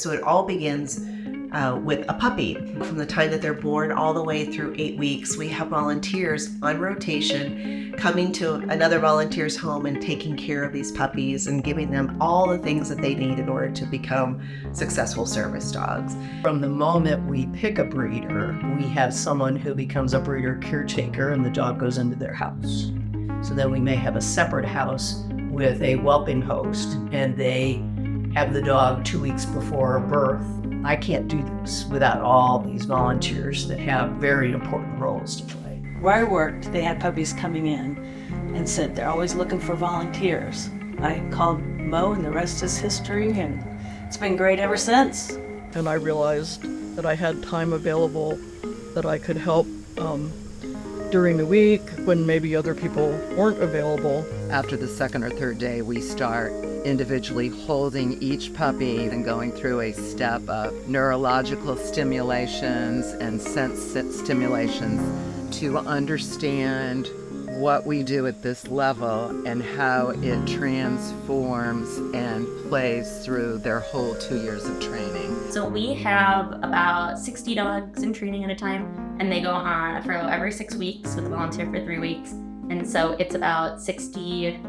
So it all begins with a puppy. From the time that they're born all the way through 8 weeks, we have volunteers on rotation coming to another volunteer's home and taking care of these puppies and giving them all the things that they need in order to become successful service dogs. From the moment we pick a breeder, we have someone who becomes a breeder caretaker and the dog goes into their house. So then we may have a separate house with a whelping host, and they have the dog 2 weeks before birth. I can't do this without all these volunteers that have very important roles to play. Where I worked, they had puppies coming in and said they're always looking for volunteers. I called Mo and the rest is history, and it's been great ever since. And I realized that I had time available, that I could help during the week when maybe other people weren't available. After the second or third day, we start individually holding each puppy and going through a step of neurological stimulations and sense stimulations to understand what we do at this level and how it transforms and plays through their whole 2 years of training. So we have about 60 dogs in training at a time, and they go on a furlough every 6 weeks with a volunteer for 3 weeks. And so it's about 60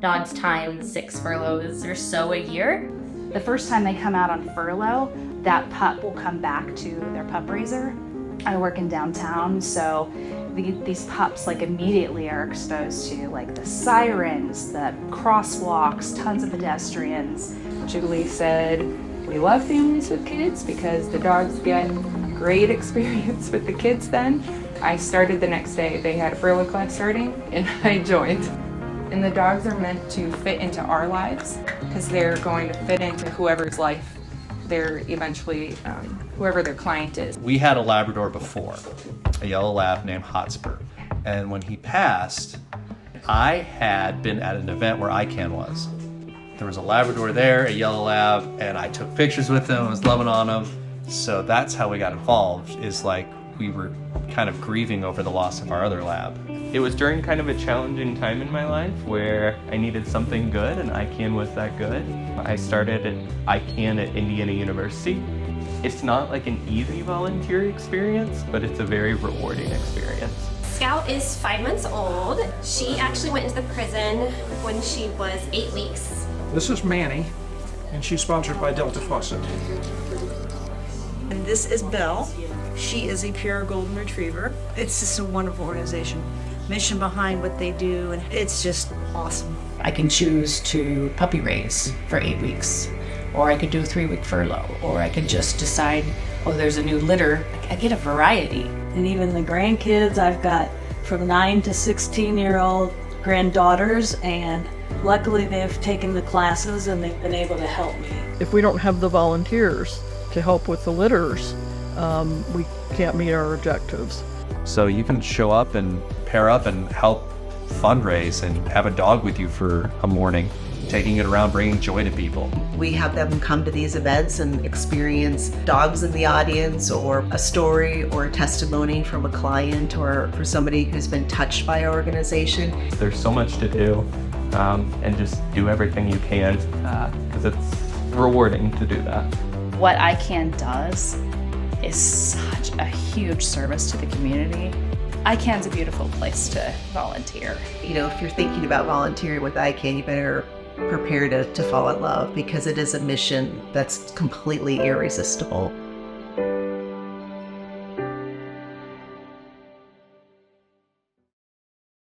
dogs times 6 furloughs or so a year. The first time they come out on furlough, that pup will come back to their pup raiser. I work in downtown, so these pups immediately are exposed to the sirens, the crosswalks, tons of pedestrians. Julie said, we love families with kids because the dogs get great experience with the kids then. I started the next day. They had a furlough class starting and I joined. And the dogs are meant to fit into our lives because they're going to fit into whoever's life they're eventually, whoever their client is. We had a Labrador before, a yellow lab named Hotspur. And when he passed, I had been at an event where ICAN was. There was a Labrador there, a yellow lab, and I took pictures with him, I was loving on him. So that's how we got involved, is we were kind of grieving over the loss of our other lab. It was during kind of a challenging time in my life where I needed something good, and ICAN was that good. I started at ICAN at Indiana University. It's not an easy volunteer experience, but it's a very rewarding experience. Scout is 5 months old. She actually went into the prison when she was 8 weeks. This is Manny, and she's sponsored by Delta Faucet. And this is Belle. She is a pure golden retriever. It's just a wonderful organization. Mission behind what they do, and it's just awesome. I can choose to puppy raise for 8 weeks, or I could do a 3-week furlough, or I could just decide, oh, there's a new litter. I get a variety. And even the grandkids, I've got from 9 to 16-year-old granddaughters, and luckily they've taken the classes and they've been able to help me. If we don't have the volunteers to help with the litters, we can't meet our objectives. So you can show up and pair up and help fundraise and have a dog with you for a morning, taking it around, bringing joy to people. We have them come to these events and experience dogs in the audience, or a story or a testimony from a client, or for somebody who's been touched by our organization. There's so much to do, and just do everything you can, because it's rewarding to do that. What ICAN does is such a huge service to the community. ICAN's a beautiful place to volunteer. If you're thinking about volunteering with ICAN, you better prepare to fall in love, because it is a mission that's completely irresistible.